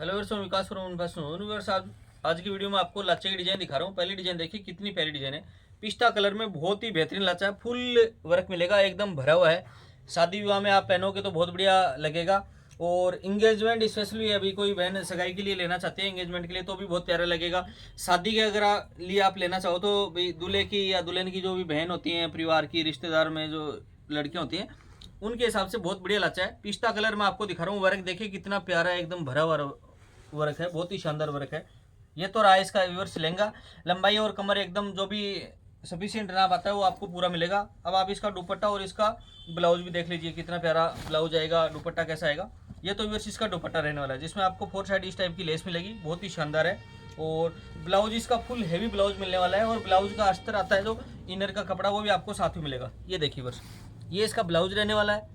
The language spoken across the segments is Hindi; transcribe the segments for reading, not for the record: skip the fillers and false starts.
हेलो वर्ष विकास यूनिवर्स। आज की वीडियो में आपको लाचे की डिजाइन दिखा रहा हूँ। पहली डिजाइन देखिए कितनी प्यारी डिजाइन है। पिस्ता कलर में बहुत ही बेहतरीन लाचा है। फुल वर्क मिलेगा, एकदम भरा हुआ है। शादी विवाह में आप पहनोगे तो बहुत बढ़िया लगेगा। और इंगेजमेंट स्पेशली अभी कोई बहन सगाई के लिए लेना चाहते हैं, एंगेजमेंट के लिए, तो भी बहुत प्यारा लगेगा। शादी के अगर लिए आप लेना चाहो तो भाई दूल्हे की या दुल्हन की जो भी बहन होती हैं, परिवार की, रिश्तेदार में जो लड़कियां होती हैं, उनके हिसाब से बहुत बढ़िया लाचा है। पिस्ता कलर में आपको दिखा रहा हूँ। वर्क देखिए कितना प्यारा है, एकदम भरा हुआ वर्क है, बहुत ही शानदार वर्क है। ये तो रहा इसका व्यूअर्स लहंगा। लंबाई और कमर एकदम जो भी सफिशियंट नाप आता है वो आपको पूरा मिलेगा। अब आप इसका दुपट्टा और इसका ब्लाउज भी देख लीजिए, कितना प्यारा ब्लाउज आएगा, दुपट्टा कैसा आएगा। ये तो व्यूअर्स इसका दुपट्टा रहने वाला है, जिसमें आपको 4 साइड इस टाइप की लेस मिलेगी, बहुत ही शानदार है। और ब्लाउज इसका फुल हैवी ब्लाउज मिलने वाला है। और ब्लाउज का अस्तर आता है जो इनर का कपड़ा, वो भी आपको साथ में मिलेगा। ये देखिए बस, ये इसका ब्लाउज रहने वाला है।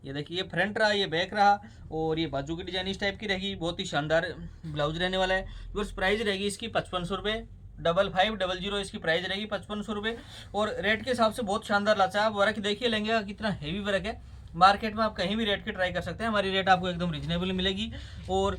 ये देखिए, ये फ्रंट रहा, ये बैक रहा, और ये बाजू की डिजाइन इस टाइप की रहेगी। बहुत ही शानदार ब्लाउज रहने वाला है। व्यूअर्स प्राइस रहेगी इसकी 5500 रुपये, 5500 इसकी प्राइस रहेगी 5500 रुपये। और रेट के हिसाब से बहुत शानदार लाचा है। आप वर्क देखिए लेंगे का कितना हेवी वर्क है। मार्केट में आप कहीं भी रेट के ट्राई कर सकते हैं, हमारी रेट आपको एकदम रिजनेबल मिलेगी। और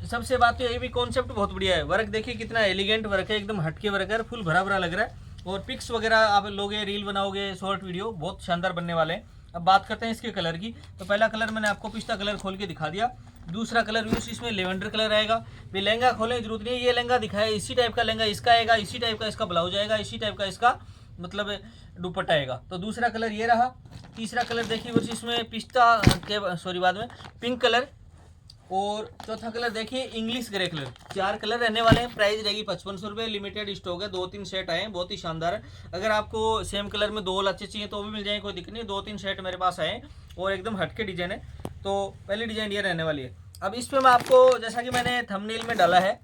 सबसे बात तो ये भी कॉन्सेप्ट बहुत बढ़िया है। वर्क देखिए कितना एलिगेंट वर्क है, एकदम हटके वर्क है, फुल भरा भरा लग रहा है। और पिक्स वगैरह आप लोगे, रील बनाओगे, शॉर्ट वीडियो, बहुत शानदार बनने वाले हैं। अब बात करते हैं इसके कलर की। तो पहला कलर मैंने आपको पिस्ता कलर खोल के दिखा दिया। दूसरा कलर भी इसमें लेवेंडर कलर आएगा। भी लहंगा खोलने की जरूरत नहीं है, ये लहंगा दिखाया इसी टाइप का लहंगा इसका आएगा, इसी टाइप का इसका ब्लाउज आएगा, इसी टाइप का इसका मतलब दुपट्टा आएगा। तो दूसरा कलर ये रहा। तीसरा कलर देखिए बस, इसमें पिस्ता के सॉरी बाद में पिंक कलर। और चौथा कलर देखिए इंग्लिश ग्रे कलर। 4 कलर रहने वाले हैं। प्राइस रहेगी 5500 रुपये। लिमिटेड स्टॉक है, 2-3 सेट आए हैं, बहुत ही शानदार है। अगर आपको सेम कलर में 2 लाचे चाहिए तो भी मिल जाएंगे, कोई दिक्कत नहीं। 2-3 सेट मेरे पास आए हैं और एकदम हटके डिजाइन है। तो पहली डिजाइन ये रहने वाली है। अब इस पर मैं आपको, जैसा कि मैंने थंबनेल में डाला है,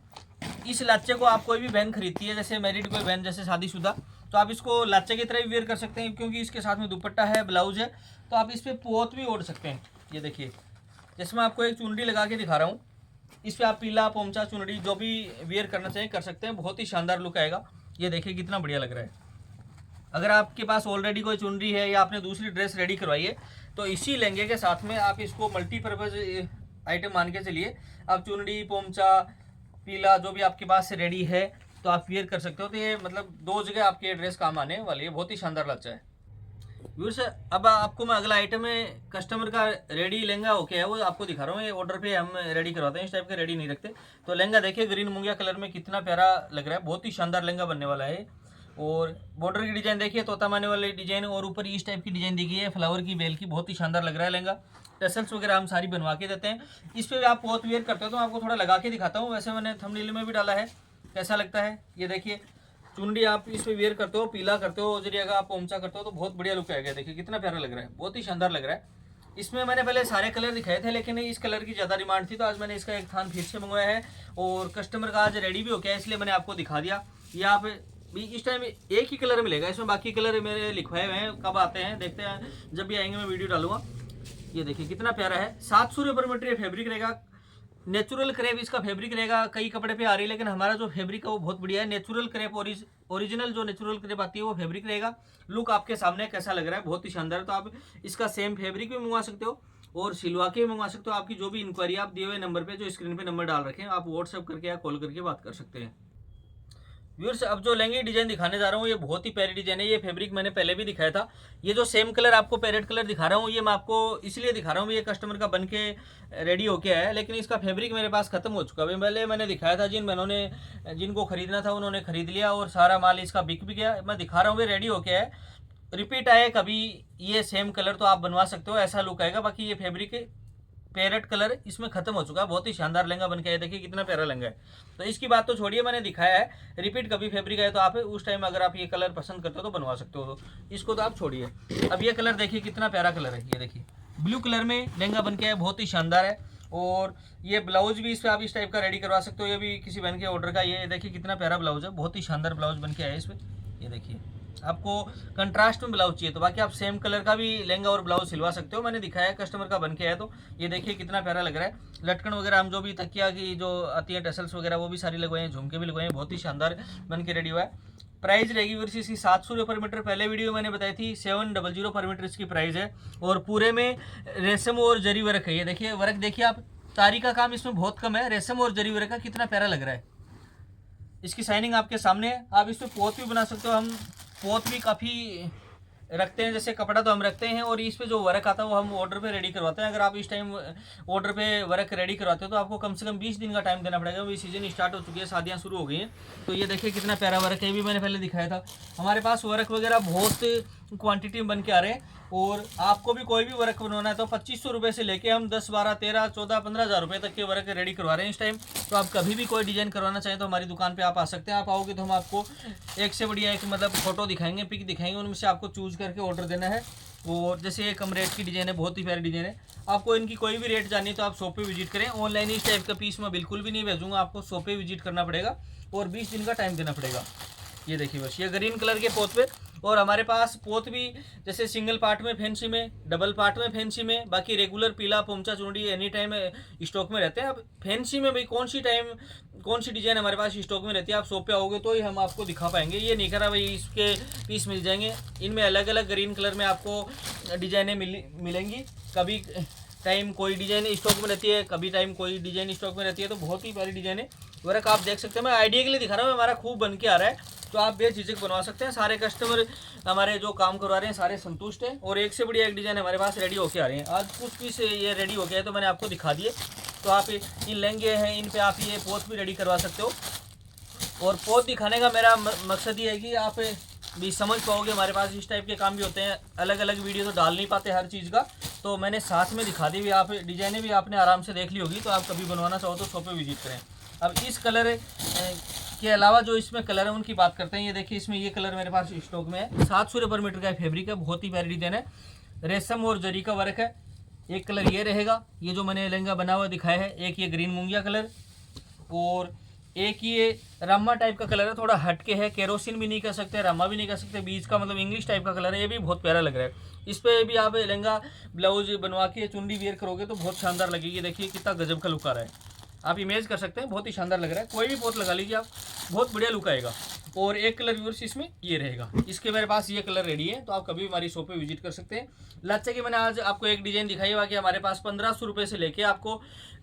इस लाचे को आप कोई भी बहन खरीदती है, जैसे मैरिड कोई बहन, जैसे शादीशुदा, तो आप इसको लाचे की तरह भी वेयर कर सकते हैं, क्योंकि इसके साथ में दुपट्टा है, ब्लाउज है। तो आप इस पर पोत भी ओढ़ सकते हैं। ये देखिए, जैसे मैं आपको एक चुनरी लगा के दिखा रहा हूँ, इस पर आप पीला, पोमचा, चुनरी जो भी वेयर करना चाहिए कर सकते हैं। बहुत ही शानदार लुक आएगा। ये देखिए कितना बढ़िया लग रहा है। अगर आपके पास ऑलरेडी कोई चुनरी है या आपने दूसरी ड्रेस रेडी करवाई है, तो इसी लहंगे के साथ में आप इसको मल्टीपर्पज़ आइटम मान के चलिए। आप चुनरी, पोमचा, पीला जो भी आपके पास रेडी है तो आप वेयर कर सकते हो। तो ये मतलब 2 जगह आपकी ड्रेस काम आने वाली है। बहुत ही शानदार लच्चा है व्यूअर्स। अब आपको मैं अगला आइटम है, कस्टमर का रेडी लहंगा ओके है, वो आपको दिखा रहा हूँ। ये ऑर्डर पे हम रेडी करवाते हैं, इस टाइप का रेडी नहीं रखते। तो लहंगा देखिए ग्रीन मुंगिया कलर में कितना प्यारा लग रहा है। बहुत ही शानदार लहंगा बनने वाला है। और बॉर्डर की डिजाइन देखिए, तोता माने वाली डिजाइन, और ऊपर इस टाइप की डिजाइन दी गई है फ्लावर की, बेल की। बहुत ही शानदार लग रहा है लहंगा। टसल्स वगैरह हम सारी बनवा के देते हैं। इस पर आप बहुत वेयर करते हो तो मैं आपको थोड़ा लगा के दिखाता हूँ। वैसे मैंने थंबनेल में भी डाला है, कैसा लगता है। ये देखिए, चुनरी आप इस पे वेयर करते हो, पीला करते हो, उजरी अगर आप पोमचा करते हो तो बहुत बढ़िया लुक आएगा। देखिए कितना प्यारा लग रहा है, बहुत ही शानदार लग रहा है। इसमें मैंने पहले सारे कलर दिखाए थे, लेकिन इस कलर की ज़्यादा डिमांड थी, तो आज मैंने इसका एक थान फिर से मंगवाया है। और कस्टमर का आज रेडी भी हो गया, इसलिए मैंने आपको दिखा दिया। ये आप भी इस टाइम एक ही कलर मिलेगा इसमें, बाकी कलर मेरे लिखवाए हुए हैं, कब आते हैं देखते हैं, जब भी आएंगे मैं वीडियो डालूंगा। ये देखिए कितना प्यारा है। 700 रुपये पर मीटर ये फैब्रिक रहेगा। नेचुरल क्रेप इसका फैब्रिक रहेगा। कई कपड़े पे आ रही है, लेकिन हमारा जो फैब्रिक है वो बहुत बढ़िया है। नेचुरल क्रेप, ओरिजिनल जो नेचुरल क्रेप आती है वो फैब्रिक रहेगा। लुक आपके सामने कैसा लग रहा है, बहुत ही शानदार है। तो आप इसका सेम फैब्रिक भी मंगवा सकते हो और सिलवा के भी मंगवा सकते हो। आपकी जो भी इंक्वायरी, आप दिए हुए नंबर पे, जो स्क्रीन पे नंबर डाल रखे हैं, आप व्हाट्सएप करके या कॉल करके बात कर सकते हैं। व्यूअर्स, अब जो लहंगे डिजाइन दिखाने जा रहा हूँ ये बहुत ही प्यारी डिजाइन है। ये फैब्रिक मैंने पहले भी दिखाया था। ये जो सेम कलर आपको पैरेट कलर दिखा रहा हूँ, ये मैं आपको इसलिए दिखा रहा हूँ, ये कस्टमर का बन के रेडी होके आया है, लेकिन इसका फैब्रिक मेरे पास खत्म हो चुका है। पहले मैंने दिखाया था, जिन बहनों ने, जिनको खरीदना था उन्होंने खरीद लिया और सारा माल इसका बिक भी गया। मैं दिखा रहा हूँ ये रेडी होके आया। रिपीट आए कभी ये सेम कलर तो आप बनवा सकते हो, ऐसा लुक आएगा। बाकी ये फैब्रिक पैरेट कलर इसमें खत्म हो चुका है। बहुत ही शानदार लहंगा बन के आया, देखिए कितना प्यारा लहंगा है। तो इसकी बात तो छोड़िए, मैंने दिखाया है। रिपीट कभी फैब्रिक आए तो आप उस टाइम अगर आप ये कलर पसंद करते हो तो बनवा सकते हो। तो इसको तो आप छोड़िए। अब ये कलर देखिए कितना प्यारा कलर है। ये देखिए ब्लू कलर में लहंगा बन के आया, बहुत ही शानदार है। और ये ब्लाउज भी इस पर आप इस टाइप का रेडी करवा सकते हो। ये भी किसी बहन के ऑर्डर का। ये देखिए कितना प्यारा ब्लाउज है, बहुत ही शानदार ब्लाउज बन के आया इस पर। ये देखिए, आपको कंट्रास्ट में ब्लाउज चाहिए तो बाकी आप सेम कलर का भी लहंगा और ब्लाउज सिलवा सकते हो। मैंने दिखाया है, कस्टमर का बन के आया। तो ये देखिए कितना प्यारा लग रहा है। लटकन वगैरह हम जो भी तकिया की जो आती है, टसल्स वगैरह, वो भी सारी लगवाए हैं, झुमके भी लगवाए हैं। बहुत ही शानदार बन के रेडी हुआ है। प्राइस रहेगी वर्ष इसकी 700 रुपये पर मीटर। पहले वीडियो मैंने बताई थी 700 पर मीटर इसकी प्राइस है। और पूरे में रेशम और जरी वर्क है। ये देखिए वर्क देखिए आप, तारी का काम इसमें बहुत कम है, रेशम और जरी वर्क का कितना प्यारा लग रहा है। इसकी शाइनिंग आपके सामने है। आप इसमें पोत भी बना सकते हो, हम पोत भी काफ़ी रखते हैं, जैसे कपड़ा तो हम रखते हैं और इस पे जो वर्क आता है वो हम ऑर्डर पे रेडी करवाते हैं। अगर आप इस टाइम ऑर्डर पे वर्क रेडी करवाते हो तो आपको कम से कम 20 दिन का टाइम देना पड़ेगा। अभी सीजन स्टार्ट हो चुकी है, शादियां शुरू हो गई हैं, तो ये देखिए कितना प्यारा वर्क है। ये भी मैंने पहले दिखाया था। हमारे पास वर्क वगैरह बहुत क्वांटिटी में बन के आ रहे हैं और आपको भी कोई भी वर्क बनवाना है तो 2500 रुपये से लेके हम 10, 12, 13, 14, 15,000 रुपये तक के वर्क रेडी करवा रहे हैं इस टाइम। तो आप कभी भी कोई डिजाइन करवाना चाहें तो हमारी दुकान पे आप आ सकते हैं। आप आओगे तो हम आपको एक से बढ़िया एक मतलब फोटो दिखाएंगे, पिक दिखाएंगे, उनमें से आपको चूज करके ऑर्डर देना है। और जैसे ये कम रेट की डिजाइन है, बहुत ही प्यारी डिजाइन है। आपको इनकी कोई भी रेट जाननी है तो आप शॉप पे विजिट करें। ऑनलाइन इस टाइप का पीस मैं बिल्कुल भी नहीं भेजूंगा, आपको शॉप पे विजिट करना पड़ेगा और 20 दिन का टाइम देना पड़ेगा। ये देखिए बस, ये ग्रीन कलर के पोत पे। और हमारे पास पोत भी जैसे सिंगल पार्ट में फैंसी में, डबल पार्ट में फैंसी में, बाकी रेगुलर पीला पोमचा चुनड़ी एनी टाइम स्टॉक में रहते हैं। अब फैंसी में भाई कौन सी डिजाइन हमारे पास स्टॉक में रहती है, आप शॉप पे आओगे तो ही हम आपको दिखा पाएंगे। ये नहीं करा भाई इसके पीस मिल जाएंगे। इनमें अलग अलग ग्रीन कलर में आपको डिजाइनें मिलेंगी। कभी टाइम कोई डिजाइन स्टॉक में रहती है, कभी टाइम कोई डिजाइन स्टॉक में रहती है। तो बहुत ही प्यारी डिजाइन है। वर्क आप देख सकते हैं, मैं आइडिया के लिए दिखा रहा हूँ, हमारा खूब बन के आ रहा है, तो आप बेझिझक बनवा सकते हैं। सारे कस्टमर हमारे जो काम करवा रहे हैं सारे संतुष्ट हैं और एक से बढ़िया एक डिजाइन हमारे पास रेडी होके आ रहे हैं। आज कुछ पीस ये रेडी हो गया है तो मैंने आपको दिखा दिए। तो आप इन लहंगे हैं, इन पे आप ये पोत भी रेडी करवा सकते हो। और पोत दिखाने का मेरा मकसद ये है कि आप भी समझ पाओगे। हमारे पास इस टाइप के काम भी होते हैं, अलग अलग वीडियो तो डाल नहीं पाते हर चीज़ का, तो मैंने साथ में दिखा दी। भी आप डिजाइनें भी आपने आराम से देख ली होगी, तो आप कभी बनवाना चाहो तो शॉप पे विजिट करें। अब इस कलर के अलावा जो इसमें कलर है उनकी बात करते हैं। ये देखिए इसमें ये कलर मेरे पास स्टॉक में है। 700 रुपये पर मीटर का फैब्रिक है, बहुत ही प्यारी डिजाइन है, रेशम और जरी का वर्क है। एक कलर ये रहेगा, ये जो मैंने लहंगा बना हुआ दिखाया है। एक ये ग्रीन मूंगिया कलर और एक ये रामा टाइप का कलर है, थोड़ा हटके है, केरोसिन भी नहीं कर सकते, रामा भी नहीं कर सकते, बीच का मतलब इंग्लिश टाइप का कलर है। ये भी बहुत प्यारा लग रहा है। इस पे भी आप लहंगा ब्लाउज बनवा के चुन्नी वेयर करोगे तो बहुत शानदार लगेगी। देखिए कितना गजब का लुक आ रहा है, आप इमेज कर सकते हैं, बहुत ही शानदार लग रहा है। कोई भी पोत लगा लीजिए आप, बहुत बढ़िया लुक आएगा। और एक कलर व्यूअर्स इसमें ये रहेगा। इसके मेरे पास ये कलर रेडी है, तो आप कभी भी हमारी शॉप पे विजिट कर सकते हैं। लाचे की मैंने आज आपको एक डिजाइन दिखाई है, बाकी हमारे पास 1500 रुपये से लेके आपको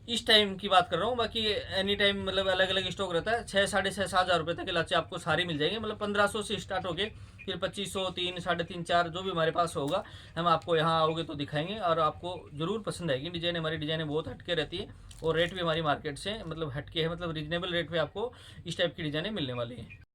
इस टाइम की बात कर रहा हूँ, बाकी एनी टाइम मतलब अलग अलग स्टॉक रहता है। 6, 6,500, 7,000 रुपये तक के लाचे आपको सारे मिल जाएंगे। मतलब 1500 से स्टार्ट होके फिर 2500, 3, 3.5, 4 जो भी हमारे पास होगा हम आपको यहाँ आओगे तो दिखाएंगे और आपको ज़रूर पसंद आएगी डिजाइन। हमारी डिजाइनें बहुत हटके रहती है और रेट भी हमारी मार्केट से मतलब हटके है, मतलब रीजनेबल रेट पे आपको इस टाइप की डिजाइनें मिलने वाली हैं।